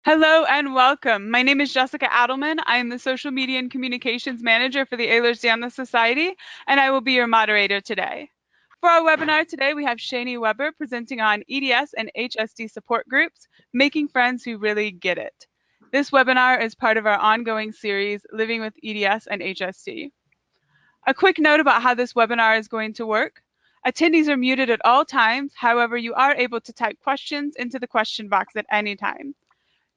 Hello and welcome. My name is Jessica Adelman. I am the Social Media and Communications Manager for the Ehlers-Danlos Society, and I will be your moderator today. For our webinar today, we have Shani Weber presenting on EDS and HSD support groups, Making Friends Who Really Get It. This webinar is part of our ongoing series, Living with EDS and HSD. A quick note about how this webinar is going to work. Attendees are muted at all times. However, you are able to type questions into the question box at any time.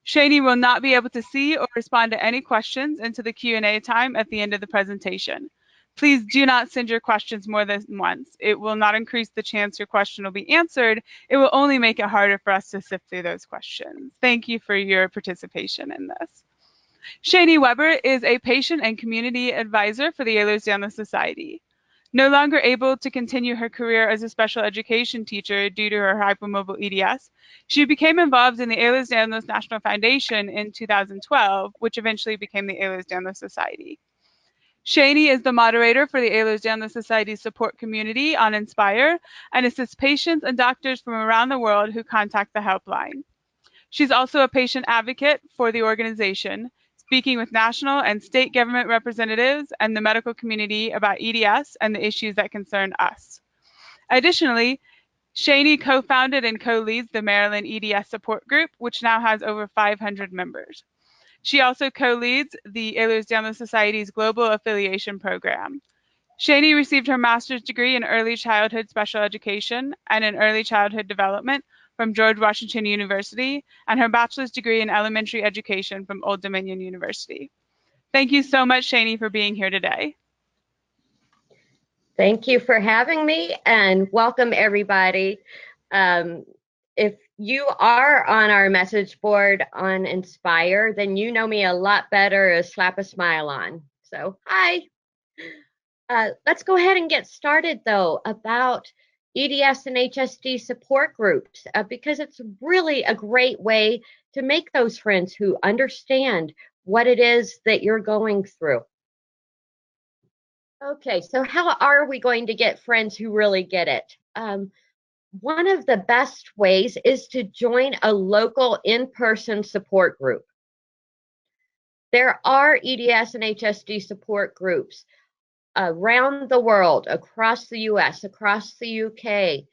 Shani will not be able to see or respond to any questions until the Q&A time at the end of the presentation. Please do not send your questions more than once. It will not increase the chance your question will be answered. It will only make it harder for us to sift through those questions. Thank you for your participation in this. Shani Weber is a patient and community advisor for the Ehlers-Danlos Society. No longer able to continue her career as a special education teacher due to her hypermobile EDS, she became involved in the Ehlers-Danlos National Foundation in 2012, which eventually became the Ehlers-Danlos Society. Shani is the moderator for the Ehlers-Danlos Society support community on Inspire and assists patients and doctors from around the world who contact the helpline. She's also a patient advocate for the organization, speaking with national and state government representatives and the medical community about EDS and the issues that concern us. Additionally, Shani co-founded and co-leads the Maryland EDS support group, which now has over 500 members. She also co-leads the Ehlers-Danlos Society's Global Affiliation Program. Shani received her master's degree in early childhood special education and in early childhood development from George Washington University and her bachelor's degree in elementary education from Old Dominion University. Thank you so much, Shani, for being here today. Thank you for having me, and welcome everybody. If you are on our message board on Inspire, then you know me a lot better as Slap a Smile on. So, hi. Let's go ahead and get started, though, about EDS and HSD support groups, because it's really a great way to make those friends who understand what it is that you're going through. Okay, so how are we going to get friends who really get it? One of the best ways is to join a local in-person support group. There are EDS and HSD support groups around the world, across the US, across the UK,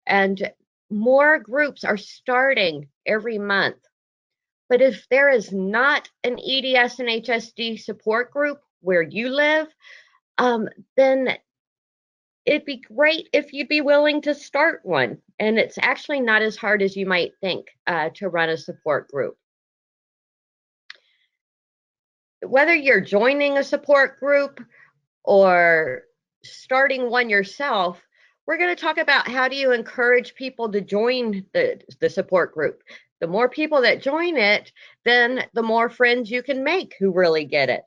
and more groups are starting every month. But if there is not an EDS and HSD support group where you live, then it'd be great if you'd be willing to start one. And it's actually not as hard as you might think to run a support group. Whether you're joining a support group or starting one yourself, we're going to talk about how do you encourage people to join the support group. The more people that join it, then the more friends you can make who really get it.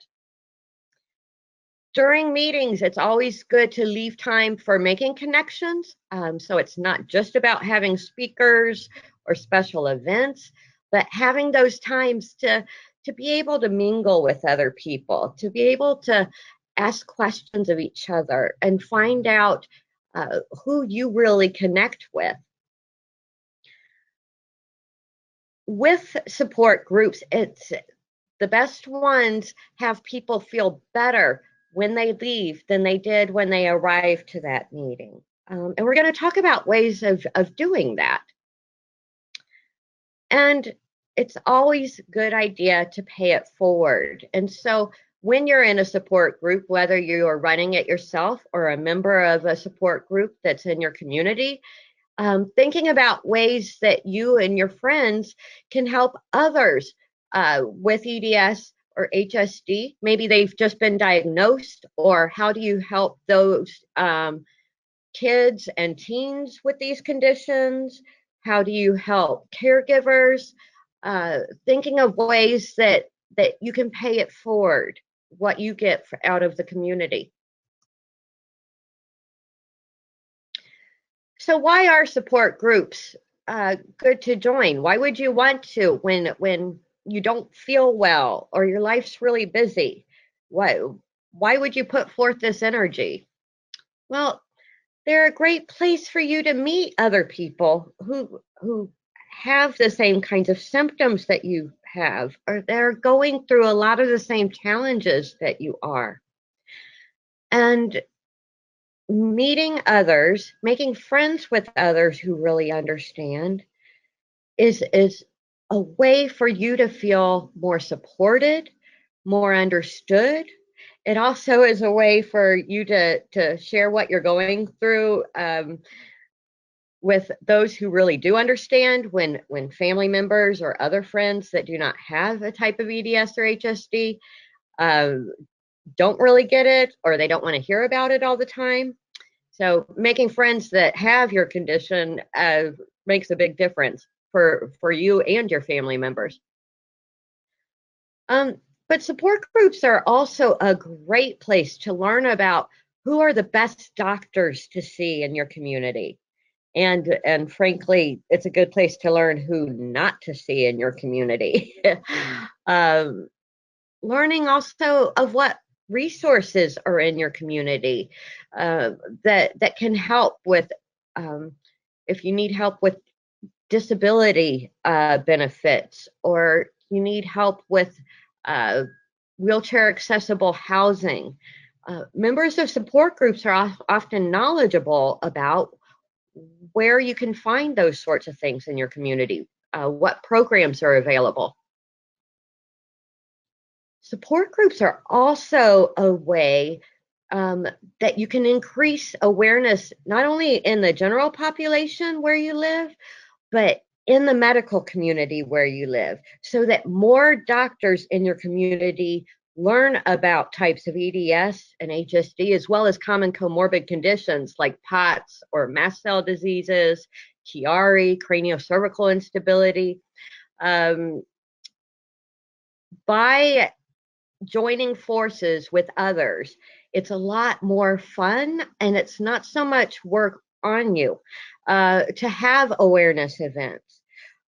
During meetings, it's always good to leave time for making connections. So it's not just about having speakers or special events, but having those times to be able to mingle with other people, to be able to ask questions of each other and find out who you really connect with. With support groups, it's the best ones have people feel better when they leave than they did when they arrived to that meeting. And we're going to talk about ways of doing that. And it's always a good idea to pay it forward. And so when you're in a support group, whether you're running it yourself or a member of a support group that's in your community, thinking about ways that you and your friends can help others with EDS or HSD. Maybe they've just been diagnosed, or how do you help those kids and teens with these conditions? How do you help caregivers? Thinking of ways that you can pay it forward, what you get out of the community. So why are support groups good to join? Why would you want to when you don't feel well or your life's really busy? Why would you put forth this energy? Well, they're a great place for you to meet other people who have the same kinds of symptoms that you have, or they're going through a lot of the same challenges that you are. And meeting others, making friends with others who really understand is a way for you to feel more supported, more understood. It also is a way for you to share what you're going through with those who really do understand. When family members or other friends that do not have a type of EDS or HSD don't really get it, or they don't want to hear about it all the time. So making friends that have your condition makes a big difference for you and your family members. But support groups are also a great place to learn about who are the best doctors to see in your community. And frankly, it's a good place to learn who not to see in your community. Learning also of what resources are in your community that can help with if you need help with disability benefits, or you need help with wheelchair accessible housing. Members of support groups are often knowledgeable about where you can find those sorts of things in your community, what programs are available. Support groups are also a way that you can increase awareness, not only in the general population where you live, but in the medical community where you live, so that more doctors in your community learn about types of EDS and HSD, as well as common comorbid conditions like POTS or mast cell diseases, Chiari, craniocervical instability. By joining forces with others, it's a lot more fun, and it's not so much work on you to have awareness events.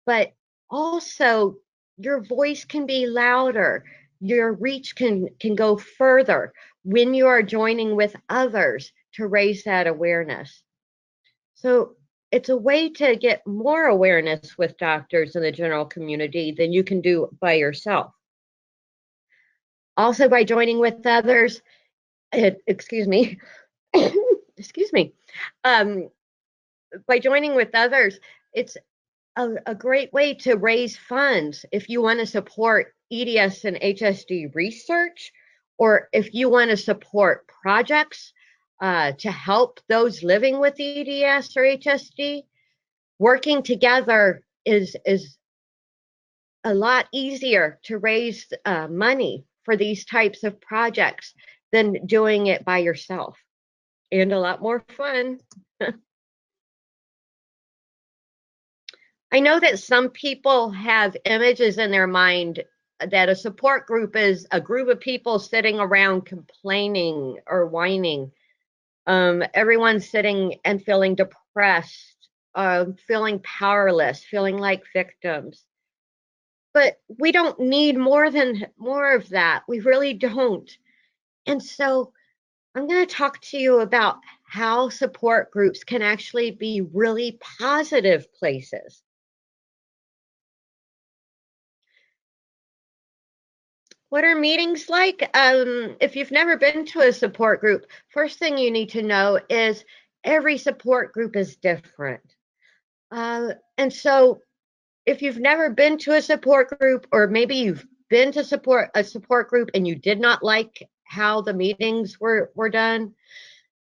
But also, your voice can be louder, your reach can go further when you are joining with others to raise that awareness. So it's a way to get more awareness with doctors in the general community than you can do by yourself. Also, by joining with others, excuse me, excuse me, by joining with others, it's a great way to raise funds if you want to support EDS and HSD research, or if you want to support projects to help those living with EDS or HSD. Working together is a lot easier to raise money for these types of projects than doing it by yourself, and a lot more fun. I know that some people have images in their mind that a support group is a group of people sitting around complaining or whining. Everyone's sitting and feeling depressed, feeling powerless, feeling like victims. But we don't need more of that. We really don't. And so I'm going to talk to you about how support groups can actually be really positive places. What are meetings like? If you've never been to a support group, first thing you need to know is every support group is different. And so if you've never been to a support group, or maybe you've been to a support group and you did not like how the meetings were done,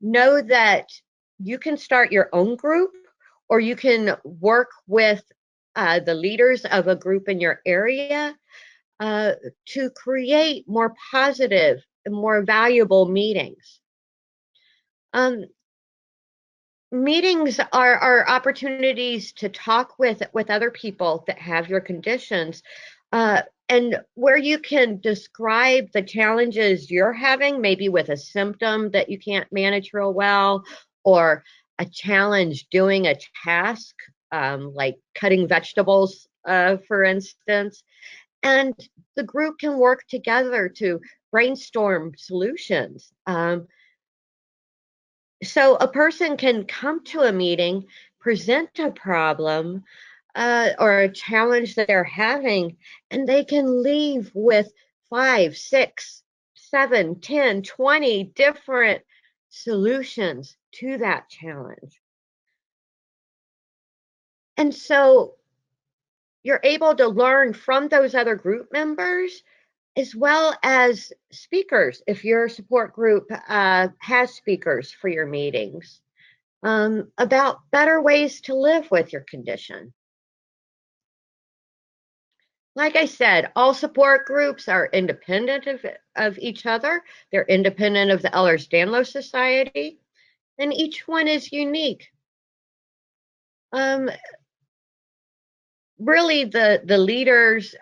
know that you can start your own group, or you can work with the leaders of a group in your area to create more positive and more valuable meetings. Meetings are opportunities to talk with other people that have your conditions, and where you can describe the challenges you're having, maybe with a symptom that you can't manage real well, or a challenge doing a task like cutting vegetables, for instance. And the group can work together to brainstorm solutions. So a person can come to a meeting, present a problem, or a challenge that they're having, and they can leave with 5, 6, 7, 10, 20 different solutions to that challenge. And so you're able to learn from those other group members as well as speakers. If your support group has speakers for your meetings, about better ways to live with your condition. Like I said, all support groups are independent of each other. They're independent of the Ehlers-Danlos Society, and each one is unique. Really, the leaders'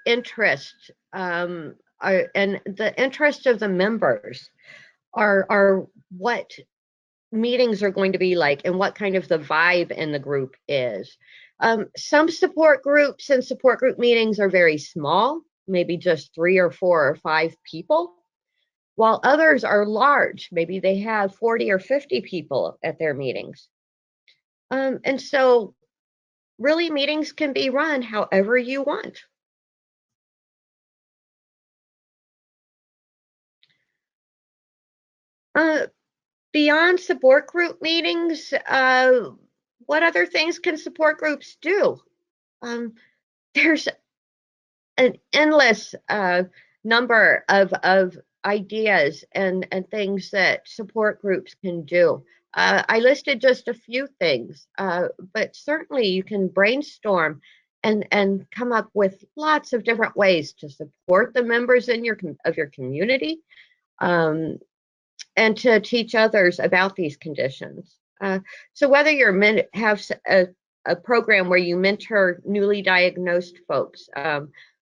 interest and the interest of the members are what meetings are going to be like and what kind of the vibe in the group is. Some support groups and support group meetings are very small, maybe just 3 or 4 or 5 people, while others are large. Maybe they have 40 or 50 people at their meetings. And so really meetings can be run however you want. Beyond support group meetings, what other things can support groups do? There's an endless number of ideas and things that support groups can do. I listed just a few things, but certainly you can brainstorm and come up with lots of different ways to support the members in your community, and to teach others about these conditions. So whether you're have a program where you mentor newly diagnosed folks,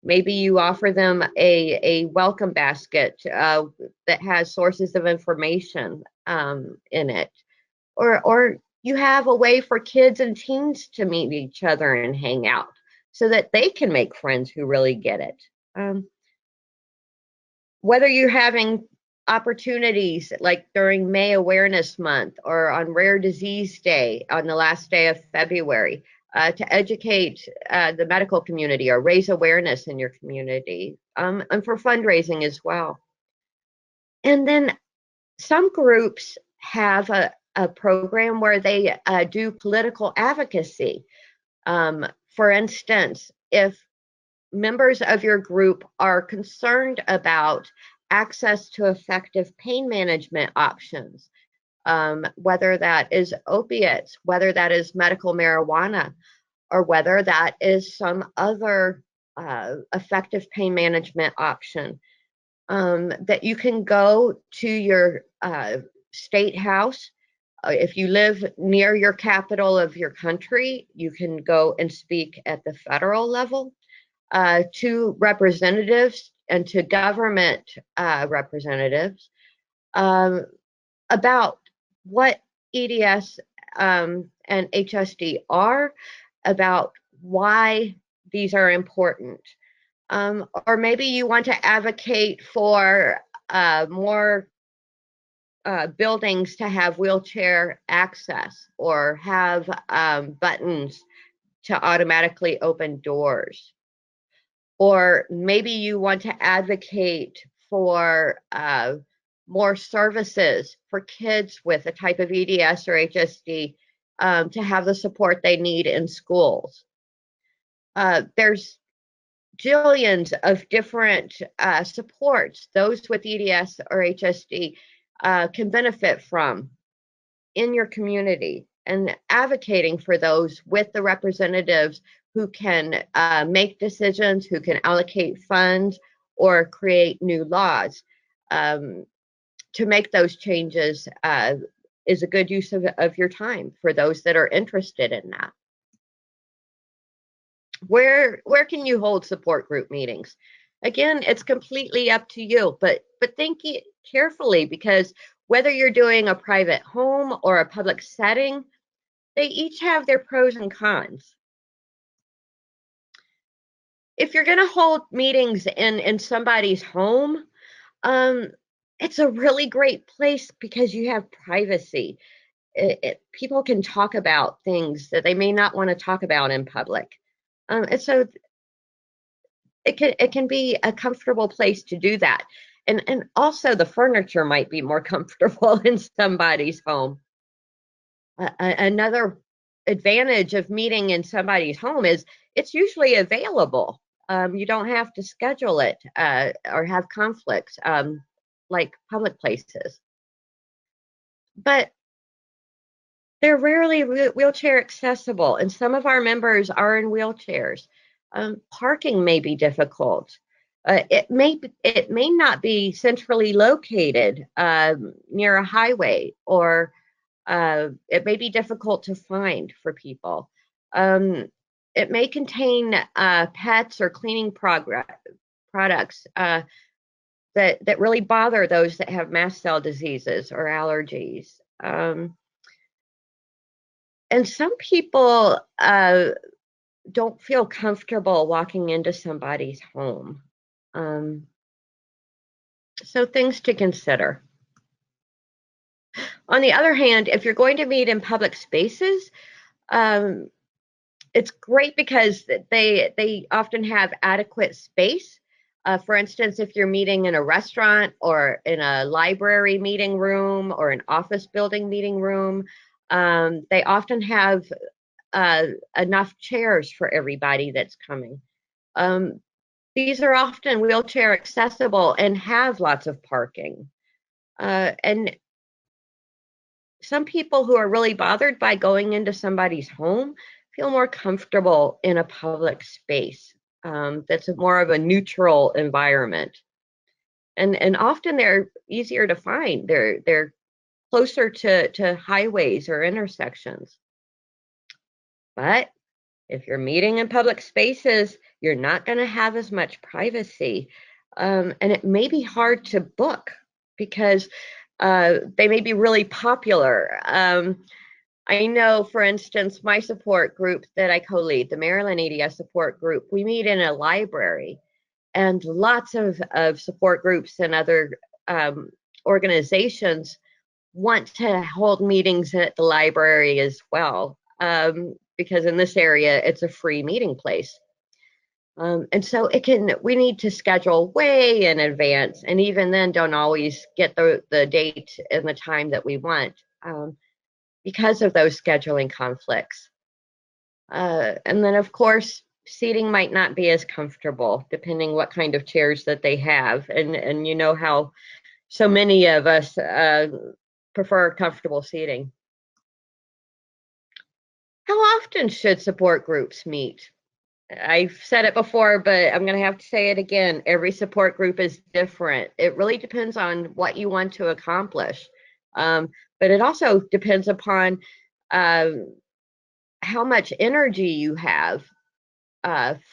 maybe you offer them a welcome basket that has sources of information in it, or you have a way for kids and teens to meet each other and hang out so that they can make friends who really get it. Whether you're having opportunities like during May Awareness Month or on Rare Disease Day on the last day of February, to educate the medical community or raise awareness in your community, and for fundraising as well. And then some groups have a program where they do political advocacy. For instance, if members of your group are concerned about access to effective pain management options, whether that is opiates, whether that is medical marijuana, or whether that is some other effective pain management option, that you can go to your state house. If you live near your capital of your country, you can go and speak at the federal level to representatives and to government representatives about what EDS and HSD are, about why these are important. Or maybe you want to advocate for more buildings to have wheelchair access or have buttons to automatically open doors. Or maybe you want to advocate for more services for kids with a type of EDS or HSD to have the support they need in schools. There's jillions of different supports those with EDS or HSD can benefit from in your community, and advocating for those with the representatives who can make decisions, who can allocate funds or create new laws to make those changes is a good use of your time for those that are interested in that. Where can you hold support group meetings? Again, it's completely up to you, but think carefully, because whether you're doing a private home or a public setting, they each have their pros and cons. If you're going to hold meetings in somebody's home, it's a really great place because you have privacy. people can talk about things that they may not want to talk about in public. And so it can be a comfortable place to do that. And also the furniture might be more comfortable in somebody's home. Another advantage of meeting in somebody's home is it's usually available. You don't have to schedule it or have conflicts like public places. But they're rarely wheelchair accessible, and some of our members are in wheelchairs. Parking may be difficult. It may not be centrally located near a highway, or it may be difficult to find for people. It may contain pets or cleaning products that really bother those that have mast cell diseases or allergies. And some people don't feel comfortable walking into somebody's home. So things to consider. On the other hand, if you're going to meet in public spaces, it's great because they often have adequate space. For instance, if you're meeting in a restaurant or in a library meeting room or an office building meeting room, they often have enough chairs for everybody that's coming. These are often wheelchair accessible and have lots of parking. And some people who are really bothered by going into somebody's home feel more comfortable in a public space that's more of a neutral environment. And often they're easier to find. They're closer to highways or intersections. But if you're meeting in public spaces, you're not going to have as much privacy. And it may be hard to book because they may be really popular. I know, for instance, my support group that I co-lead, the Maryland EDS support group, we meet in a library, and lots of support groups and other organizations want to hold meetings at the library as well, because in this area, it's a free meeting place. And so we need to schedule way in advance, and even then don't always get the date and the time that we want. Because of those scheduling conflicts. And then, of course, seating might not be as comfortable, depending what kind of chairs that they have. And you know how so many of us prefer comfortable seating. How often should support groups meet? I've said it before, but I'm going to have to say it again. Every support group is different. It really depends on what you want to accomplish. But it also depends upon how much energy you have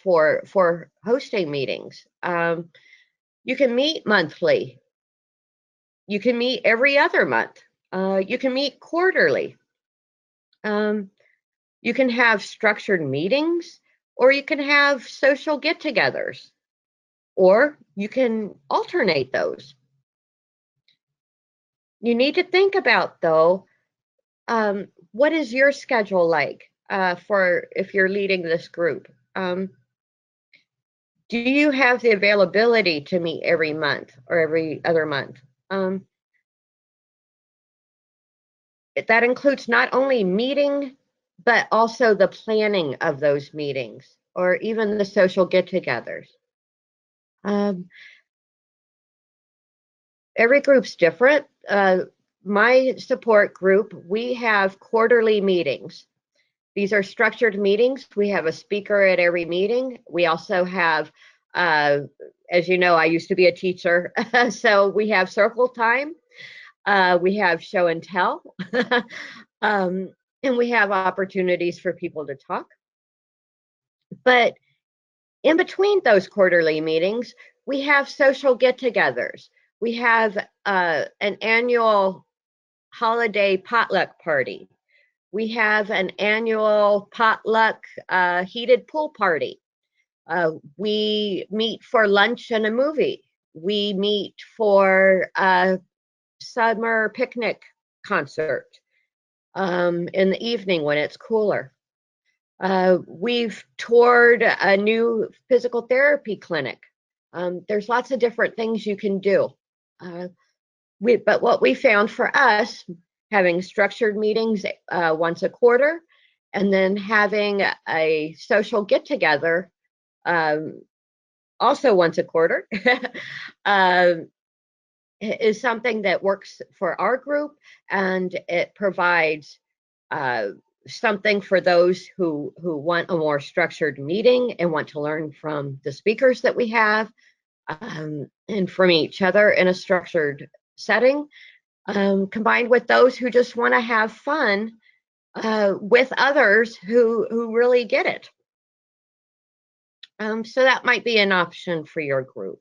for hosting meetings. You can meet monthly. You can meet every other month. You can meet quarterly. You can have structured meetings, or you can have social get-togethers, or you can alternate those. You need to think about, though, what is your schedule like for if you're leading this group? Do you have the availability to meet every month or every other month? That includes not only meeting, but also the planning of those meetings or even the social get-togethers. Every group's different. My support group, we have quarterly meetings. These are structured meetings. We have a speaker at every meeting. We also have, as you know, I used to be a teacher, so we have circle time. We have show and tell, and we have opportunities for people to talk. But in between those quarterly meetings, we have social get-togethers. We have an annual holiday potluck party. We have an annual potluck heated pool party. We meet for lunch and a movie. We meet for a summer picnic concert. in the evening when it's cooler. We've toured a new physical therapy clinic. There's lots of different things you can do. But what we found for us, having structured meetings once a quarter, and then having a social get-together also once a quarter, is something that works for our group, and it provides something for those who want a more structured meeting and want to learn from the speakers that we have, and from each other in a structured setting, combined with those who just want to have fun with others who really get it. So that might be an option for your group.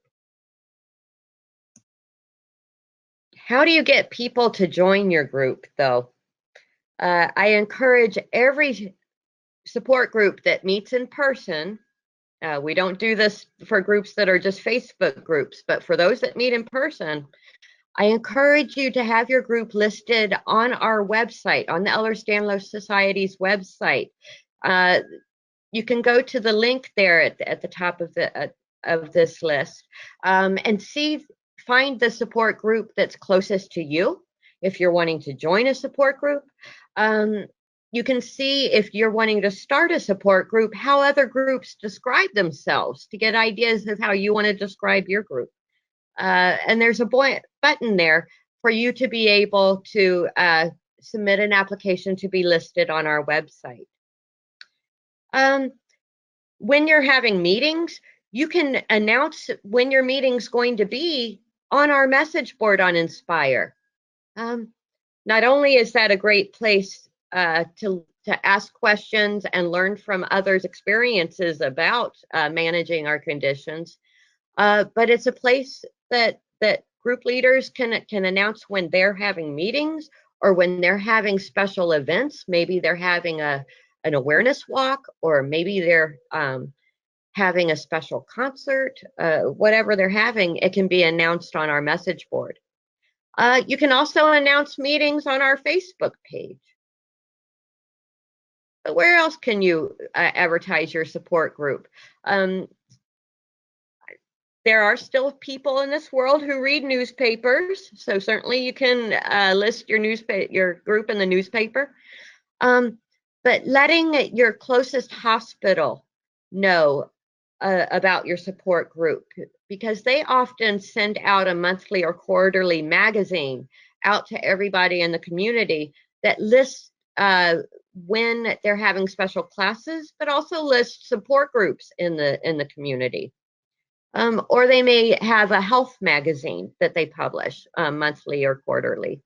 How do you get people to join your group, though? I encourage every support group that meets in person. We don't do this for groups that are just Facebook groups, but for those that meet in person, I encourage you to have your group listed on our website, on the Ehlers-Danlos Society's website. You can go to the link there at the top of this list, and find the support group that's closest to you. If you're wanting to join a support group, you can see, if you're wanting to start a support group, how other groups describe themselves to get ideas of how you want to describe your group. And there's a button there for you to be able to submit an application to be listed on our website. When you're having meetings, you can announce when your meeting's going to be on our message board on Inspire. Not only is that a great place to ask questions and learn from others' experiences about managing our conditions, but it's a place that group leaders can announce when they're having meetings or when they're having special events. Maybe they're having an awareness walk, or maybe they're having a special concert. Whatever they're having, it can be announced on our message board. You can also announce meetings on our Facebook page. But where else can you advertise your support group? There are still people in this world who read newspapers, so certainly you can list your group in the newspaper. But letting your closest hospital know about your support group, because they often send out a monthly or quarterly magazine out to everybody in the community that lists when they're having special classes, but also lists support groups in the community. Or they may have a health magazine that they publish monthly or quarterly.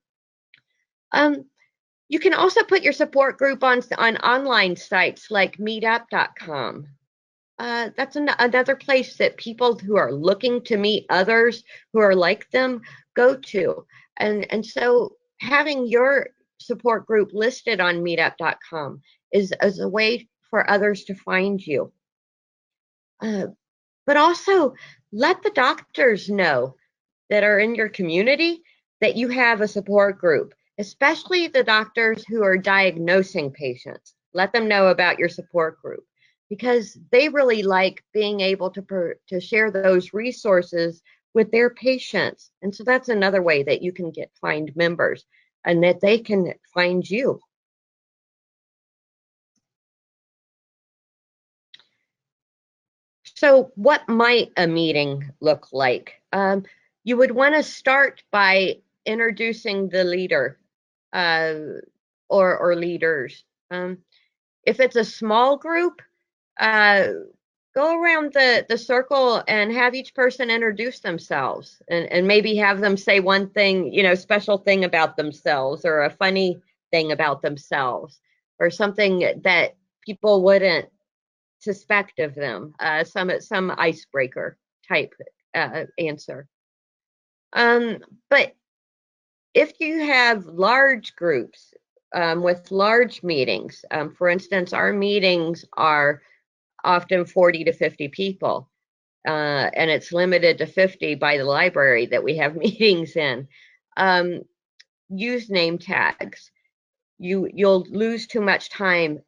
You can also put your support group on online sites like meetup.com. That's another place that people who are looking to meet others who are like them go to. And so having your support group listed on meetup.com is a way for others to find you. But also let the doctors know that are in your community that you have a support group, especially the doctors who are diagnosing patients. Let them know about your support group, because they really like being able to share those resources with their patients. And so that's another way that you can find members and that they can find you. So what might a meeting look like? You would want to start by introducing the leader or leaders. If it's a small group, go around the circle and have each person introduce themselves, and maybe have them say one thing, special thing about themselves, or a funny thing about themselves, or something that people wouldn't suspect of them, some icebreaker type answer. But if you have large groups with large meetings, for instance, our meetings are often 40 to 50 people, and it's limited to 50 by the library that we have meetings in. Use name tags. you'll lose too much time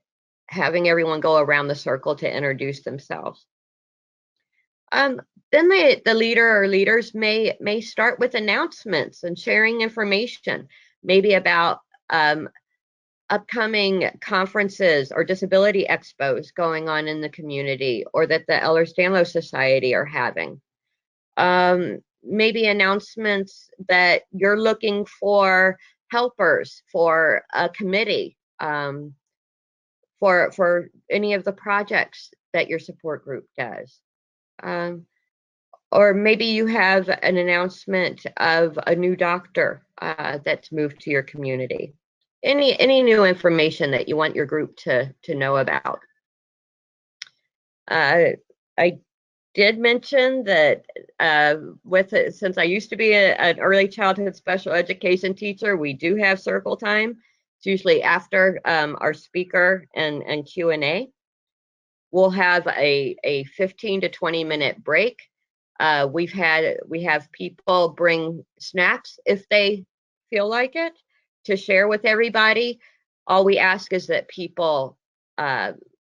having everyone go around the circle to introduce themselves. Then the leader or leaders may start with announcements and sharing information, maybe about upcoming conferences or disability expos going on in the community, or that the Ehlers-Danlos Society are having. Maybe announcements that you're looking for helpers for a committee, for any of the projects that your support group does. Or maybe you have an announcement of a new doctor that's moved to your community. Any new information that you want your group to know about. I did mention that since I used to be an early childhood special education teacher, we do have circle time. It's usually after our speaker and Q&A. We'll have a 15 to 20 minute break. We have people bring snacks if they feel like it to share with everybody. All we ask is that people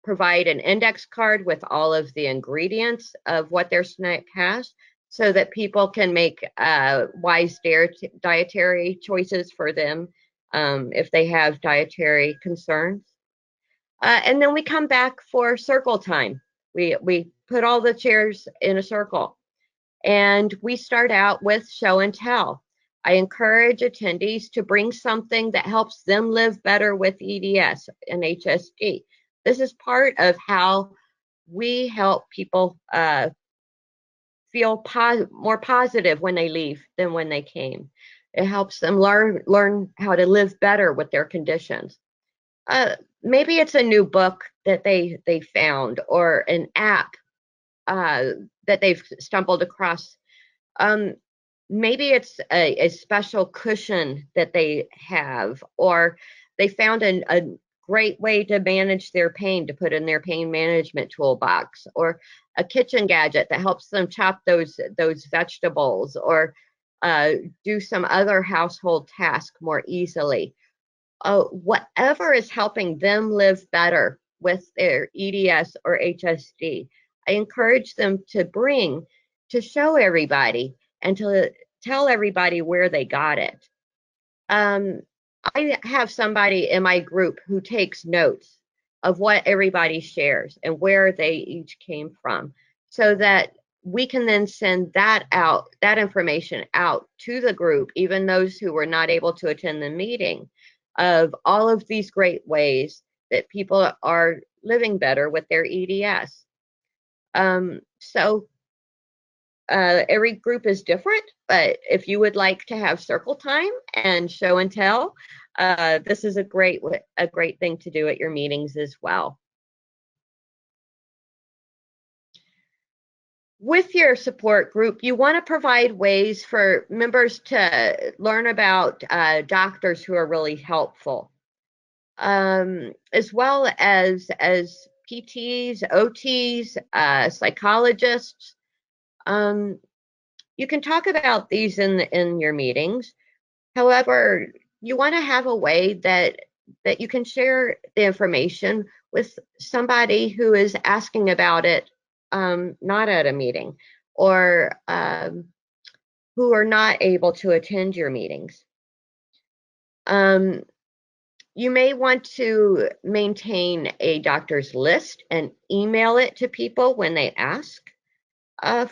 provide an index card with all of the ingredients of what their snack has, so that people can make wise dietary choices for them if they have dietary concerns. And then we come back for circle time. We put all the chairs in a circle, and we start out with show and tell. I encourage attendees to bring something that helps them live better with EDS and HSD. This is part of how we help people feel more positive when they leave than when they came. It helps them learn how to live better with their conditions. Maybe it's a new book that they found, or an app that they've stumbled across. Maybe it's a special cushion that they have, or they found a great way to manage their pain to put in their pain management toolbox, or a kitchen gadget that helps them chop those vegetables, or do some other household task more easily. Whatever is helping them live better with their EDS or HSD, I encourage them to bring to show everybody and to tell everybody where they got it. I have somebody in my group who takes notes of what everybody shares and where they each came from, so that we can then send that information out to the group, even those who were not able to attend the meeting, of all of these great ways that people are living better with their EDS. Every group is different, but if you would like to have circle time and show and tell, this is a great thing to do at your meetings as well. With your support group, you want to provide ways for members to learn about doctors who are really helpful, as well as PTs, OTs, psychologists. You can talk about these in your meetings. However, you want to have a way that you can share the information with somebody who is asking about it, not at a meeting, or who are not able to attend your meetings. You may want to maintain a doctor's list and email it to people when they ask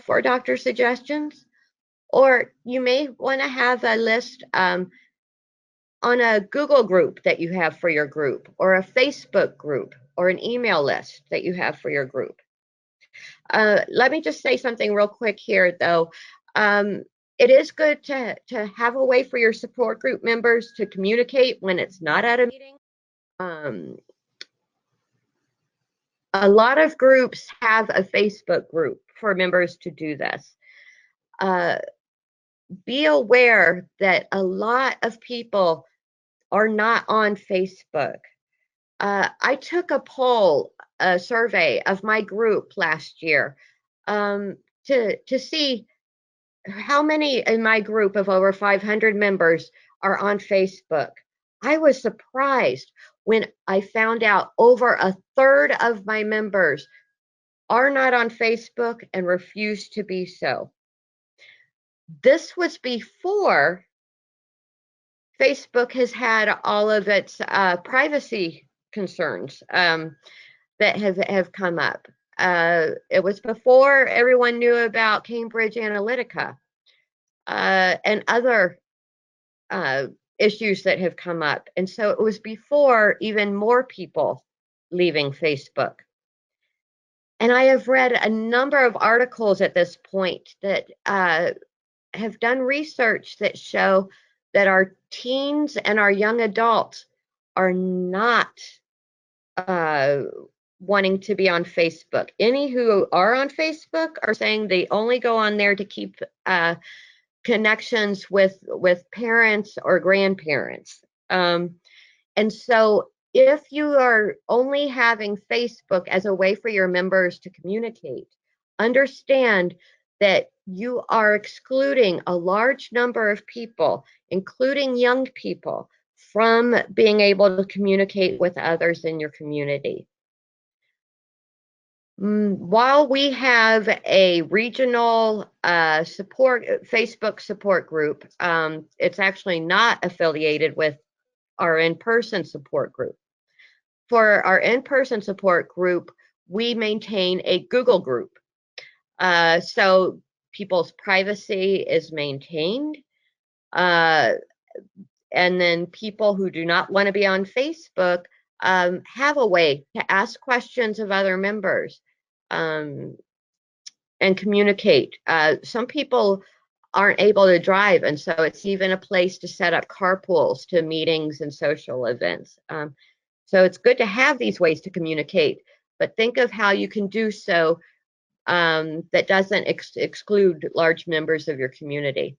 for doctor suggestions. Or you may want to have a list on a Google group that you have for your group, or a Facebook group, or an email list that you have for your group. Let me just say something real quick here, though. It is good to have a way for your support group members to communicate when it's not at a meeting. A lot of groups have a Facebook group for members to do this. Be aware that a lot of people are not on Facebook. I took a survey of my group last year to see how many in my group of over 500 members are on Facebook. I was surprised when I found out over a third of my members are not on Facebook and refuse to be so. This was before Facebook has had all of its privacy concerns that have come up. It was before everyone knew about Cambridge Analytica and other issues that have come up. And so it was before even more people leaving Facebook. And I have read a number of articles at this point that have done research that show that our teens and our young adults are not wanting to be on Facebook. Any who are on Facebook are saying they only go on there to keep connections with parents or grandparents. And so if you are only having Facebook as a way for your members to communicate, understand that you are excluding a large number of people, including young people, from being able to communicate with others in your community. While we have a regional Facebook support group, it's actually not affiliated with our in-person support group. For our in-person support group, we maintain a Google group. So people's privacy is maintained. And then people who do not want to be on Facebook have a way to ask questions of other members and communicate. Some people aren't able to drive, and so it's even a place to set up carpools to meetings and social events. So it's good to have these ways to communicate, but think of how you can do so that doesn't exclude large members of your community.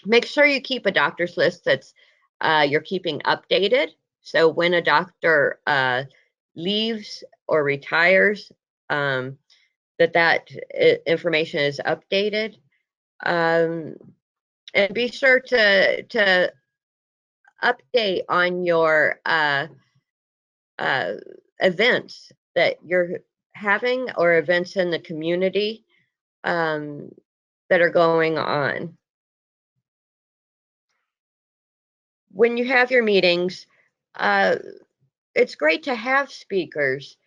Make sure you keep a doctor's list that's you're keeping updated. So when a doctor leaves or retires, that information is updated. And be sure to update on your events that you're having or events in the community that are going on. When you have your meetings, it's great to have speakers,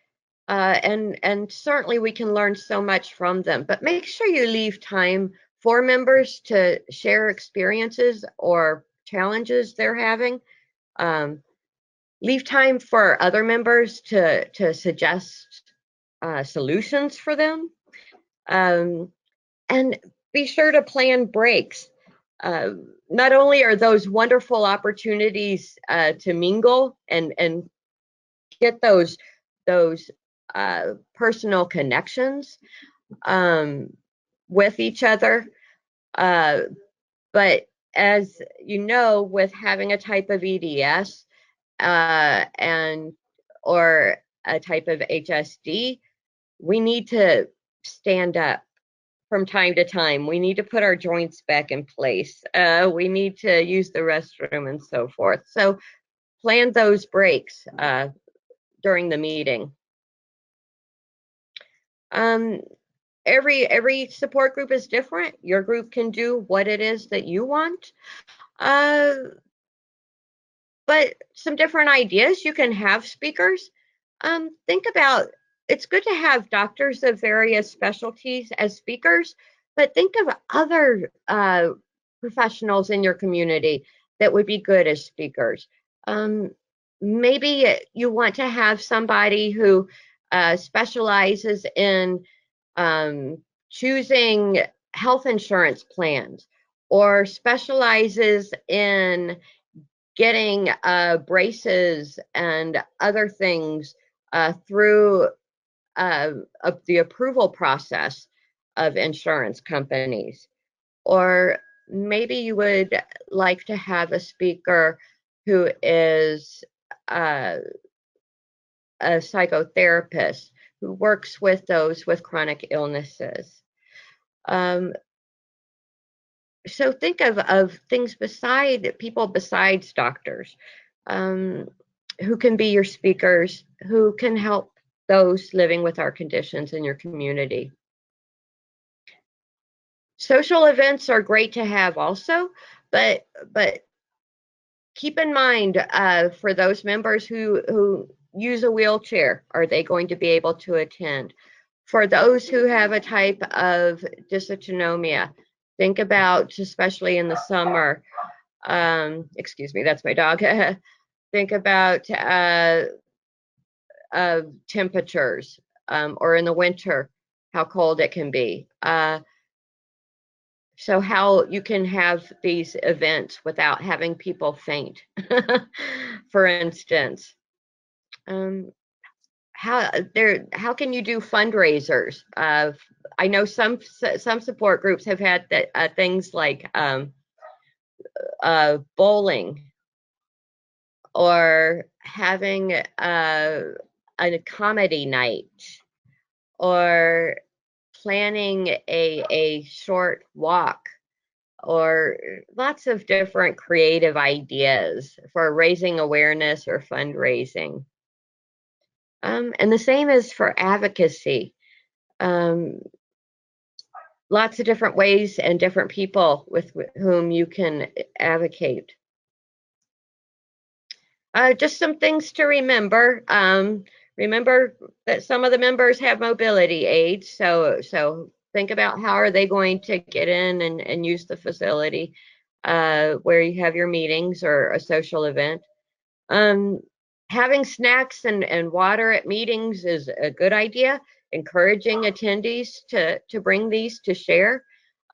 and certainly we can learn so much from them, but make sure you leave time for members to share experiences or challenges they're having. Leave time for other members to suggest solutions for them. And be sure to plan breaks. Not only are those wonderful opportunities to mingle and get those personal connections with each other, but as you know, with having a type of EDS and or a type of HSD, we need to stand up from time to time. We need to put our joints back in place. We need to use the restroom and so forth. So plan those breaks during the meeting. Every support group is different. Your group can do what it is that you want. But some different ideas. You can have speakers. Think about, it's good to have doctors of various specialties as speakers, but think of other professionals in your community that would be good as speakers. Maybe you want to have somebody who specializes in choosing health insurance plans or specializes in getting braces and other things through the approval process of insurance companies. Or maybe you would like to have a speaker who is a psychotherapist who works with those with chronic illnesses. So think of things beside people besides doctors, um, who can be your speakers, who can help those living with our conditions in your community. Social events are great to have also, but keep in mind, for those members who use a wheelchair, are they going to be able to attend? For those who have a type of dysautonomia, think about, especially in the summer, excuse me, that's my dog. Think about temperatures, or in the winter, how cold it can be. So how you can have these events without having people faint, for instance. Um, how can you do fundraisers? I know some support groups have had things like bowling, or having a comedy night, or planning a short walk, or lots of different creative ideas for raising awareness or fundraising. And the same is for advocacy. Um, Lots of different ways and different people with whom you can advocate. Just some things to remember. Remember that some of the members have mobility aids, so think about how are they going to get in and use the facility where you have your meetings or a social event. Um, Having snacks and water at meetings is a good idea. Encouraging attendees to bring these to share.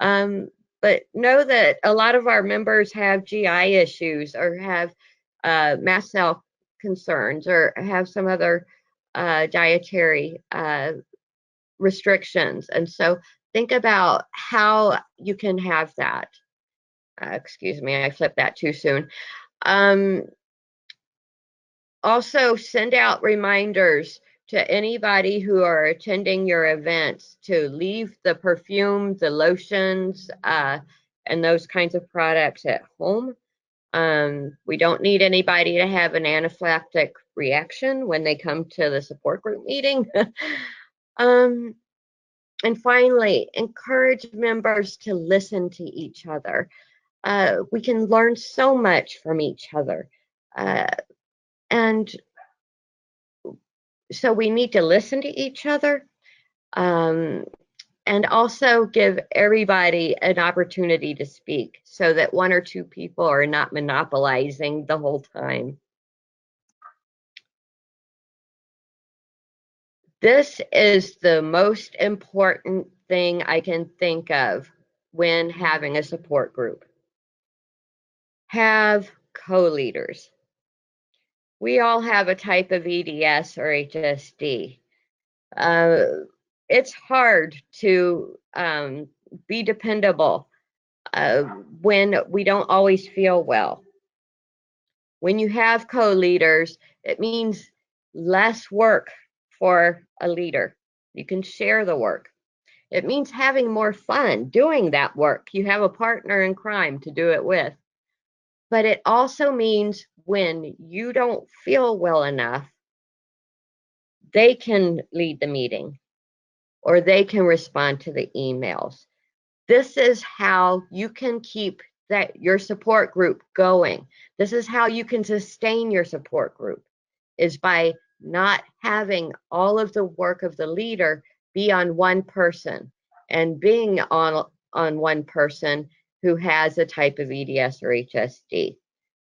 Um, but know that a lot of our members have GI issues, or have mast cell concerns, or have some other dietary restrictions. And so think about how you can have that. Excuse me, I flipped that too soon. Um, Also, send out reminders to anybody who are attending your events to leave the perfume, the lotions, and those kinds of products at home. We don't need anybody to have an anaphylactic reaction when they come to the support group meeting. um, and finally, encourage members to listen to each other. We can learn so much from each other. And so we need to listen to each other, um, and also give everybody an opportunity to speak, so that one or two people are not monopolizing the whole time. This is the most important thing I can think of when having a support group. Have co-leaders. We all have a type of EDS or HSD. Uh, it's hard to be dependable when we don't always feel well. When you have co-leaders, it means less work for a leader. You can share the work. It means having more fun doing that work. You have a partner in crime to do it with. But it also means when you don't feel well enough, they can lead the meeting, or they can respond to the emails. This is how you can keep your support group going. This is how you can sustain your support group, is by not having all of the work of the leader be on one person, and being on one person who has a type of EDS or HSD.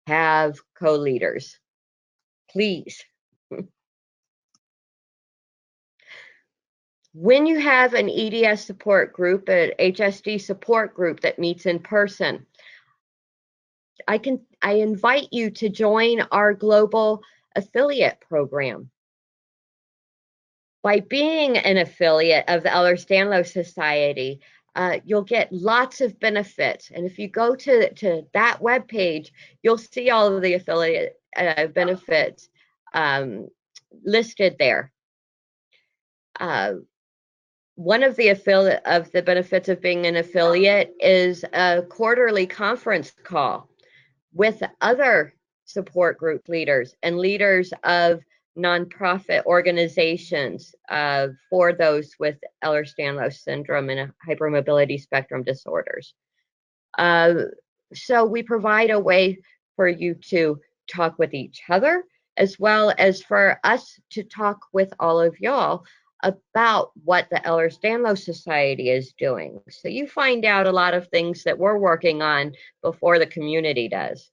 Have co-leaders, please. When you have an EDS support group, an HSD support group that meets in person, I invite you to join our global affiliate program. By being an affiliate of the Ehlers-Danlos Society, you'll get lots of benefits. And if you go to that webpage, you'll see all of the affiliate benefits listed there. one of the benefits of being an affiliate is a quarterly conference call with other support group leaders and leaders of nonprofit organizations for those with Ehlers-Danlos syndrome and hypermobility spectrum disorders. So we provide a way for you to talk with each other, as well as for us to talk with all of y'all about what the Ehlers-Danlos Society is doing. So you find out a lot of things that we're working on before the community does.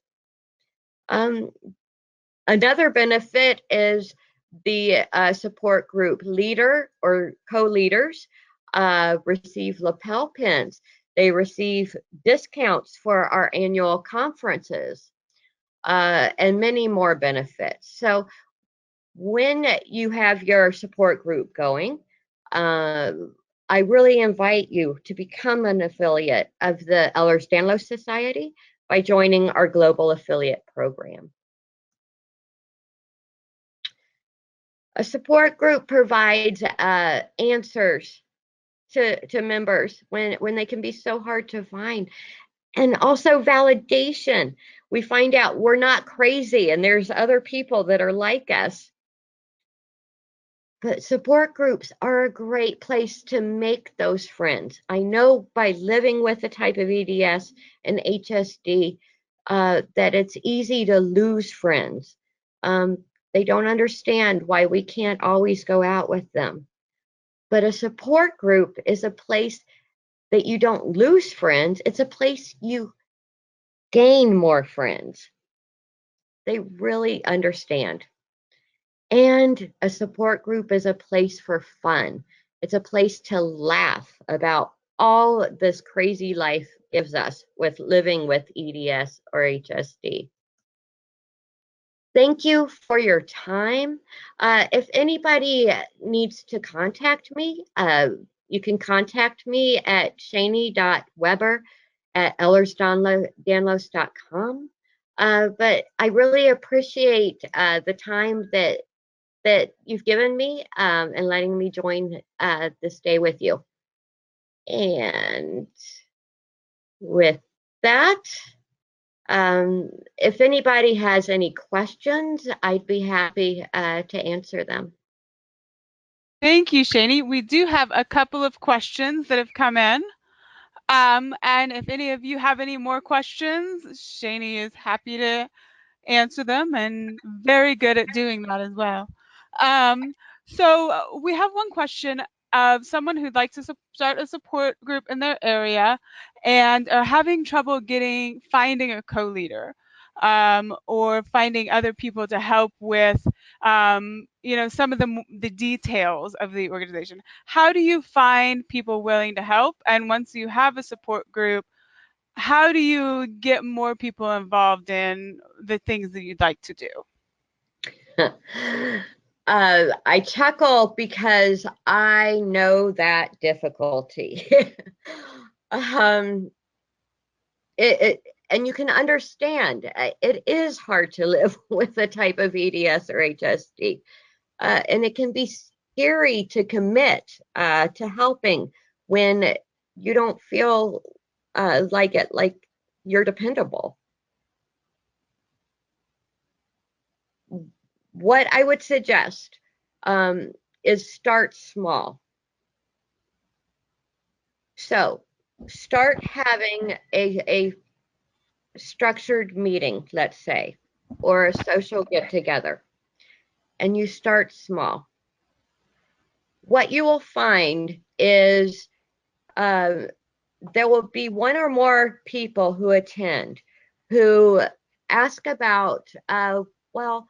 Another benefit is the support group leader or co-leaders receive lapel pins. They receive discounts for our annual conferences and many more benefits. So when you have your support group going, I really invite you to become an affiliate of the Ehlers-Danlos Society by joining our global affiliate program. A support group provides answers to members when they can be so hard to find, and also validation. We find out we're not crazy and there's other people that are like us. But support groups are a great place to make those friends. I know by living with a type of EDS and HSD that it's easy to lose friends. They don't understand why we can't always go out with them. But a support group is a place that you don't lose friends. It's a place you gain more friends. They really understand. And a support group is a place for fun. It's a place to laugh about all this crazy life gives us with living with EDS or HSD. Thank you for your time. If anybody needs to contact me, you can contact me at shani.weber@ehlersdanlos.com. But I really appreciate the time that you've given me and letting me join this day with you. And with that, if anybody has any questions, I'd be happy to answer them. Thank you, Shani. We do have a couple of questions that have come in. And if any of you have any more questions, Shani is happy to answer them and very good at doing that as well. So we have one question of someone who'd like to start a support group in their area and are having trouble finding a co-leader or finding other people to help with some of the details of the organization. How do you find people willing to help? And once you have a support group, how do you get more people involved in the things that you'd like to do? I chuckle because I know that difficulty. And you can understand it is hard to live with a type of EDS or HSD, and it can be scary to commit to helping when you don't feel like you're dependable. What I would suggest is start small. So start having a structured meeting, let's say, or a social get together, and you start small. What you will find is there will be one or more people who attend who ask about, well,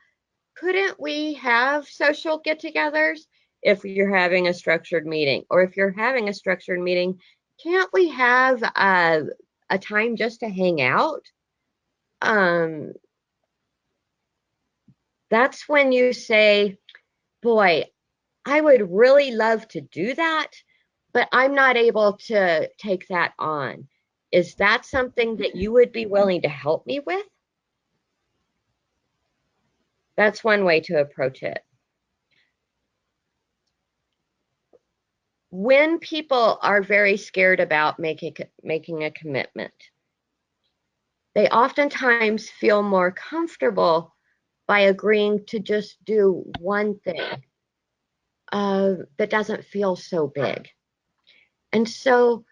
couldn't we have social get togethers if you're having a structured meeting? Or if you're having a structured meeting, can't we have a time just to hang out? That's when you say, boy, I would really love to do that, but I'm not able to take that on. Is that something that you would be willing to help me with? That's one way to approach it. when people are very scared about making a commitment, they oftentimes feel more comfortable by agreeing to just do one thing that doesn't feel so big. And so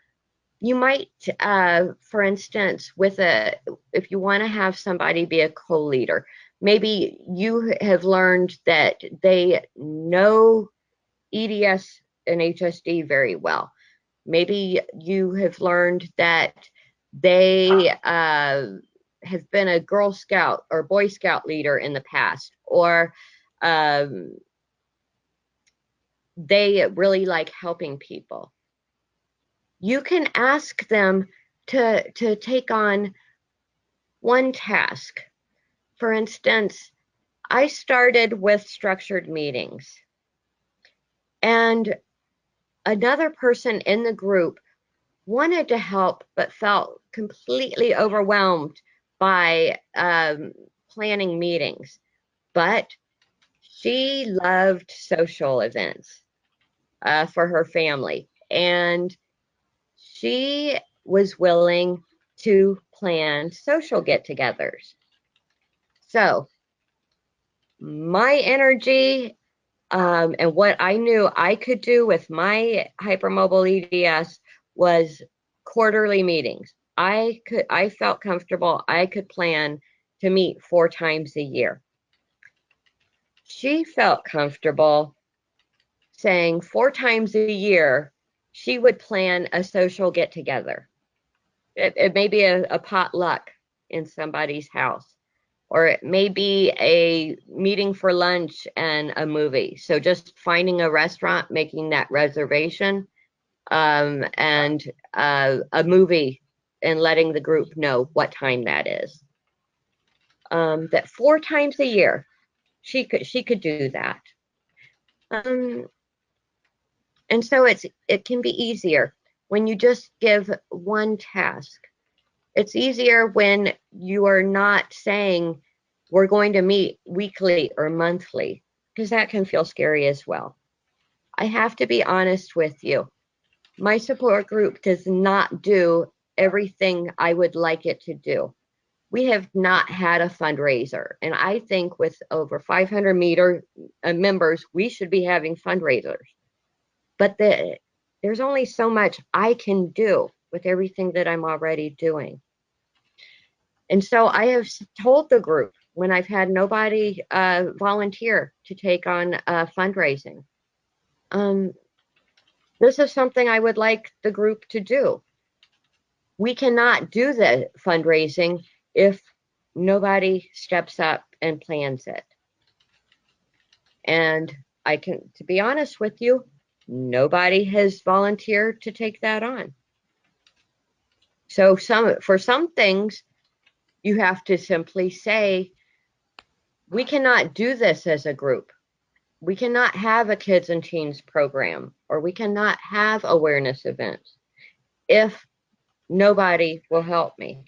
you might, for instance, if you want to have somebody be a co-leader, maybe you have learned that they know EDS and HSD very well. Maybe you have learned that they have been a Girl Scout or Boy Scout leader in the past, or they really like helping people. You can ask them to take on one task. For instance, I started with structured meetings, and another person in the group wanted to help but felt completely overwhelmed by planning meetings. But she loved social events for her family, and she was willing to plan social get-togethers. So my energy and what I knew I could do with my hypermobile EDS was quarterly meetings. I felt comfortable. I could plan to meet 4 times a year. She felt comfortable saying 4 times a year she would plan a social get together. It may be a potluck in somebody's house, or it may be a meeting for lunch and a movie. So just finding a restaurant, making that reservation, and a movie, and letting the group know what time that is. That 4 times a year, she could do that. And so it can be easier when you just give one task. It's easier when you are not saying we're going to meet weekly or monthly, because that can feel scary as well. I have to be honest with you. My support group does not do everything I would like it to do. We have not had a fundraiser, and I think with over 500 members, we should be having fundraisers. But there's only so much I can do with everything that I'm already doing. And so I have told the group when I've had nobody volunteer to take on fundraising, this is something I would like the group to do. We cannot do the fundraising if nobody steps up and plans it. And to be honest with you, nobody has volunteered to take that on. So for some things, you have to simply say, we cannot do this as a group. We cannot have a kids and teens program, or we cannot have awareness events if nobody will help me.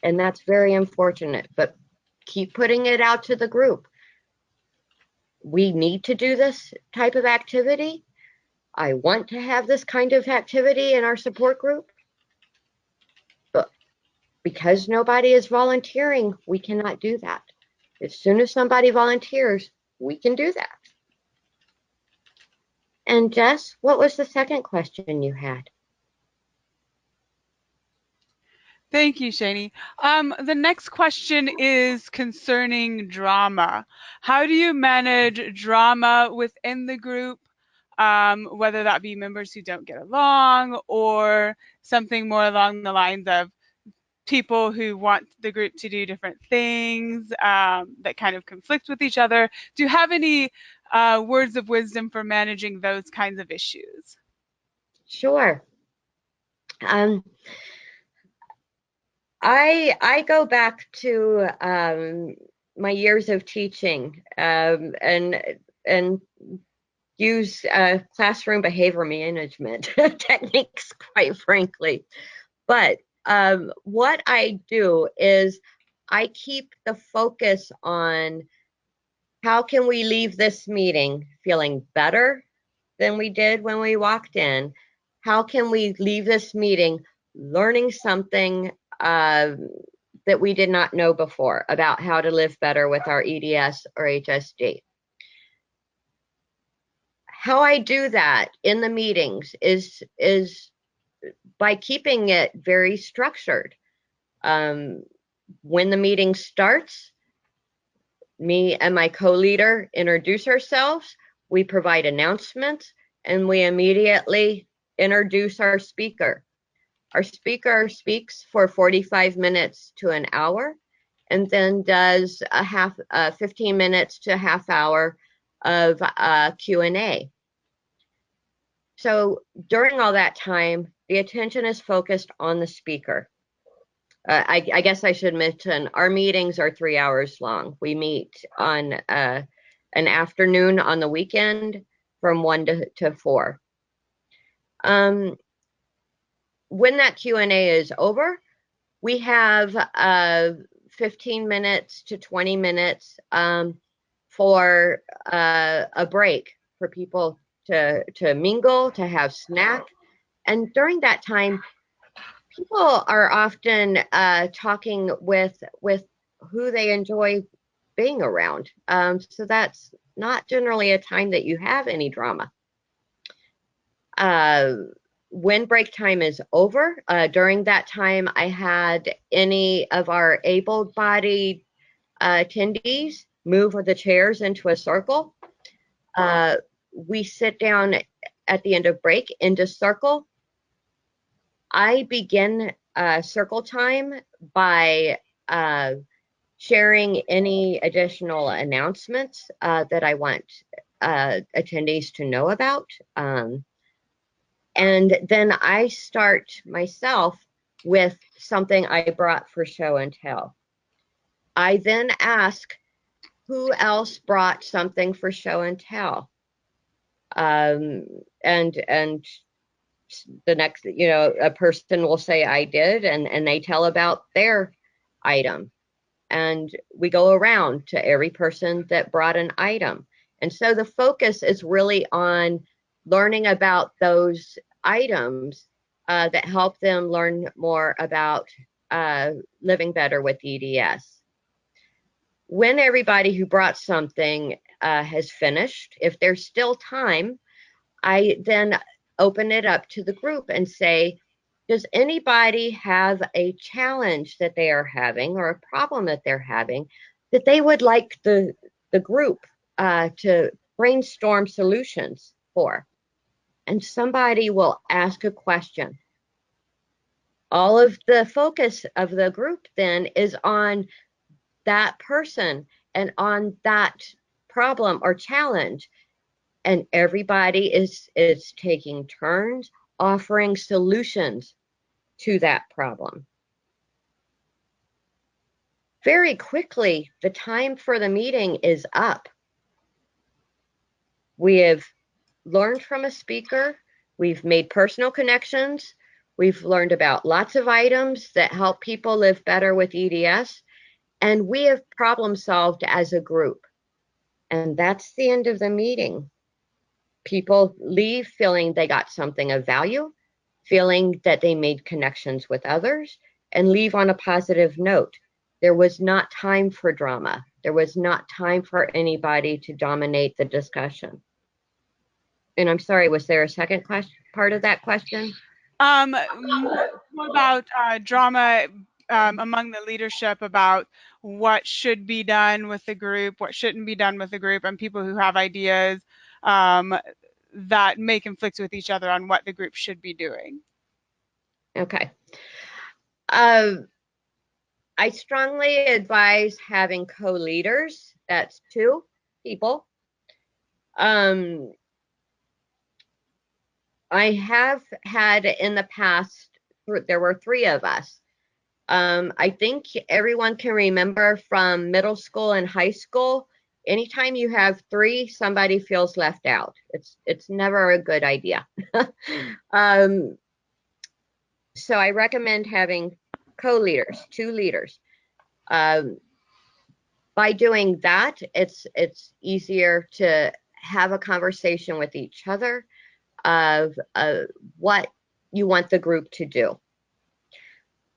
And that's very unfortunate, but keep putting it out to the group. We need to do this type of activity. I want to have this kind of activity in our support group. But because nobody is volunteering, we cannot do that. As soon as somebody volunteers, we can do that. And Jess, what was the second question you had? Thank you, Shani. The next question is concerning drama. How do you manage drama within the group, whether that be members who don't get along or something more along the lines of people who want the group to do different things that kind of conflict with each other? Do you have any words of wisdom for managing those kinds of issues? Sure. I go back to my years of teaching and use classroom behavior management techniques, quite frankly. But what I do is I keep the focus on how can we leave this meeting feeling better than we did when we walked in? How can we leave this meeting learning something that we did not know before about how to live better with our EDS or HSD? How I do that in the meetings is by keeping it very structured. When the meeting starts, me and my co-leader introduce ourselves, we provide announcements, and we immediately introduce our speaker. Our speaker speaks for 45 minutes to an hour, and then does 15 minutes to a half hour of Q&A. So during all that time, the attention is focused on the speaker. I guess I should mention our meetings are 3 hours long. We meet on an afternoon on the weekend from 1 to 4. When that Q&A is over, we have 15 minutes to 20 minutes for a break for people to mingle, to have snack. And during that time, people are often talking with who they enjoy being around. So that's not generally a time that you have any drama. When break time is over, during that time, I had any of our able-bodied attendees move the chairs into a circle. We sit down at the end of break into circle. I begin circle time by sharing any additional announcements that I want attendees to know about. And then I start myself with something I brought for show and tell. I then ask who else brought something for show and tell. And the next, a person will say I did, and they tell about their item. And we go around to every person that brought an item. And so the focus is really on learning about those items that help them learn more about living better with EDS. When everybody who brought something has finished, if there's still time, I then open it up to the group and say, does anybody have a challenge that they are having or a problem that they're having that they would like the group to brainstorm solutions for? And somebody will ask a question. All of the focus of the group then is on that person and on that problem or challenge. And everybody is taking turns offering solutions to that problem. Very quickly, the time for the meeting is up. We have learned from a speaker. We've made personal connections. We've learned about lots of items that help people live better with EDS. And we have problem solved as a group. And that's the end of the meeting. People leave feeling they got something of value, feeling that they made connections with others, and leave on a positive note. There was not time for drama. There was not time for anybody to dominate the discussion. And I'm sorry, was there a second part of that question? More about drama among the leadership, about what should be done with the group, what shouldn't be done with the group, and people who have ideas that may conflict with each other on what the group should be doing. Okay. I strongly advise having co-leaders. That's 2 people. I have had in the past, there were 3 of us. I think everyone can remember from middle school and high school, anytime you have 3, somebody feels left out. It's never a good idea. So I recommend having co-leaders, 2 leaders. By doing that, it's easier to have a conversation with each other of what you want the group to do.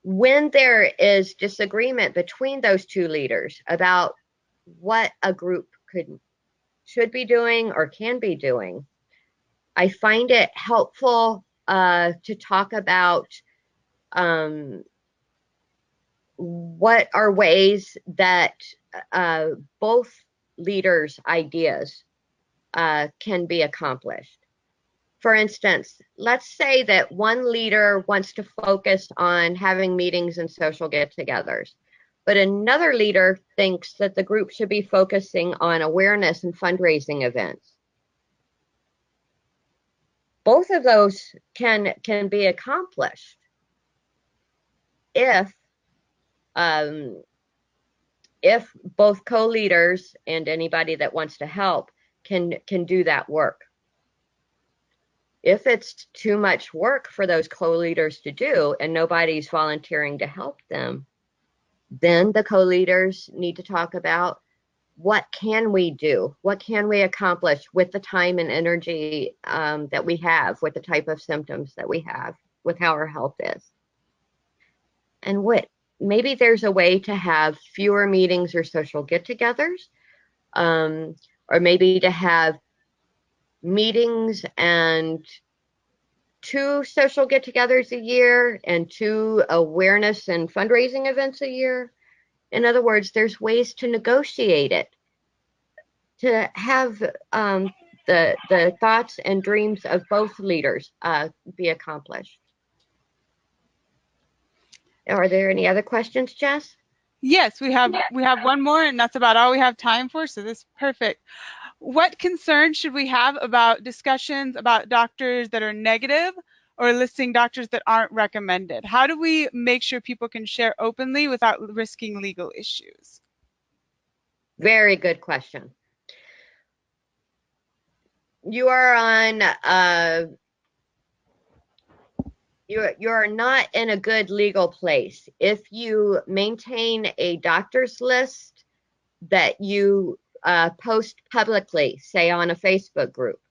When there is disagreement between those two leaders about what a group should be doing or can be doing, I find it helpful to talk about what are ways that both leaders' ideas can be accomplished. For instance, let's say that one leader wants to focus on having meetings and social get-togethers, but another leader thinks that the group should be focusing on awareness and fundraising events. Both of those can be accomplished if both co-leaders and anybody that wants to help can do that work. If it's too much work for those co-leaders to do and nobody's volunteering to help them, then the co-leaders need to talk about what can we do? What can we accomplish with the time and energy that we have, with the type of symptoms that we have, with how our health is? And maybe there's a way to have fewer meetings or social get-togethers, or maybe to have meetings and 2 social get-togethers a year and 2 awareness and fundraising events a year. In other words, there's ways to negotiate it, to have the thoughts and dreams of both leaders be accomplished. Are there any other questions, Jess? Yes, we have one more, and that's about all we have time for, so this is perfect. What concerns should we have about discussions about doctors that are negative or listing doctors that aren't recommended? How do we make sure people can share openly without risking legal issues? Very good question. You are on you're not in a good legal place if you maintain a doctor's list that you post publicly, say on a Facebook group,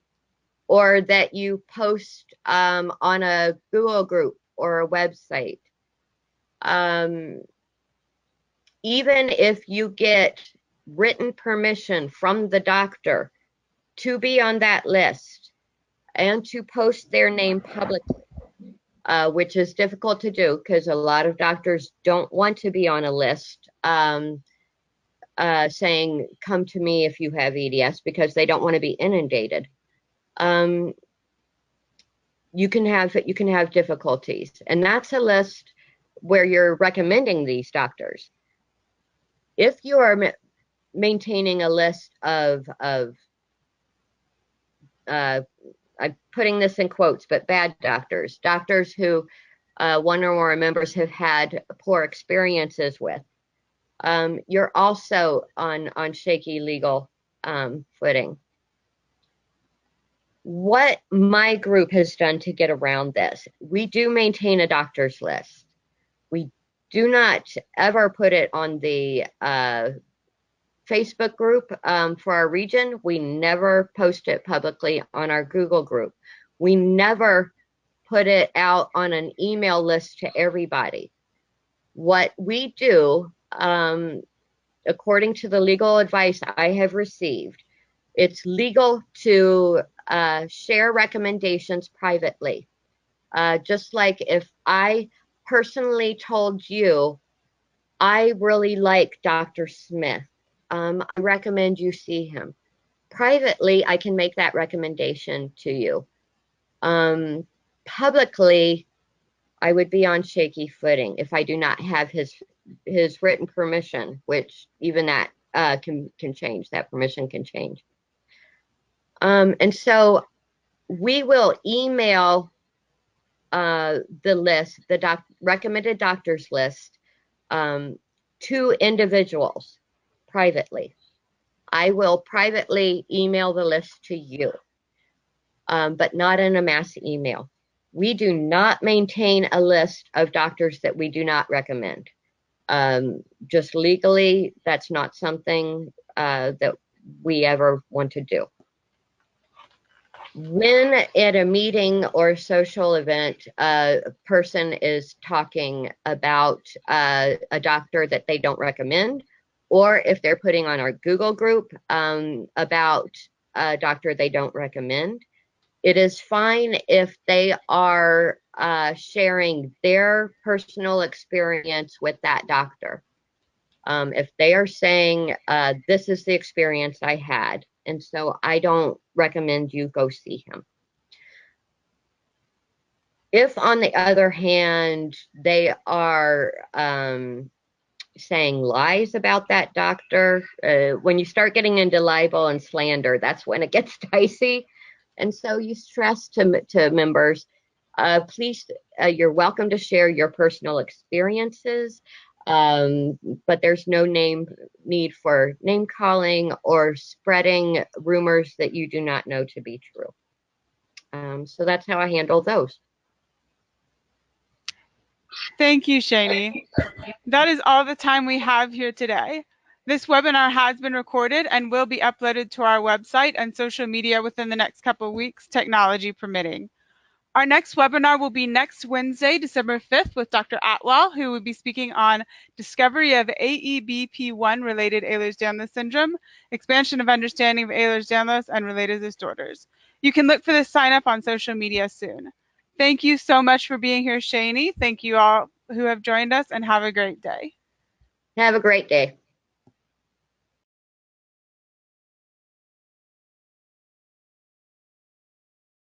or that you post on a Google group or a website. Even if you get written permission from the doctor to be on that list and to post their name publicly, which is difficult to do because a lot of doctors don't want to be on a list saying, come to me if you have EDS, because they don't want to be inundated. You can have difficulties, and that's a list where you're recommending these doctors. If you are maintaining a list of I'm putting this in quotes, but bad doctors who one or more members have had poor experiences with, you're also on shaky legal footing. What my group has done to get around this, we do maintain a doctor's list. We do not ever put it on the Facebook group for our region. We never post it publicly on our Google group. We never put it out on an email list to everybody. What we do, according to the legal advice I have received, it's legal to share recommendations privately. Just like if I personally told you, I really like Dr. Smith, I recommend you see him. Privately, I can make that recommendation to you. Publicly, I would be on shaky footing if I do not have his written permission, which even that can change. That permission can change. And so we will email the list, the recommended doctors list, to individuals privately. I will privately email the list to you, but not in a mass email. We do not maintain a list of doctors that we do not recommend. Just legally, that's not something that we ever want to do. When at a meeting or social event, a person is talking about a doctor that they don't recommend, or if they're putting on our Google group about a doctor they don't recommend, it is fine if they are sharing their personal experience with that doctor. If they are saying, this is the experience I had, and so I don't recommend you go see him. If, on the other hand, they are saying lies about that doctor, when you start getting into libel and slander, that's when it gets dicey. And so you stress to members, please, you're welcome to share your personal experiences, but there's no need for name calling or spreading rumors that you do not know to be true. So that's how I handle those. Thank you, Shani. That is all the time we have here today. This webinar has been recorded and will be uploaded to our website and social media within the next couple of weeks, technology permitting. Our next webinar will be next Wednesday, December 5th, with Dr. Atwell, who will be speaking on discovery of AEBP1 related Ehlers-Danlos syndrome, expansion of understanding of Ehlers-Danlos and related disorders. You can look for this sign up on social media soon. Thank you so much for being here, Shani. Thank you all who have joined us, and have a great day. Have a great day.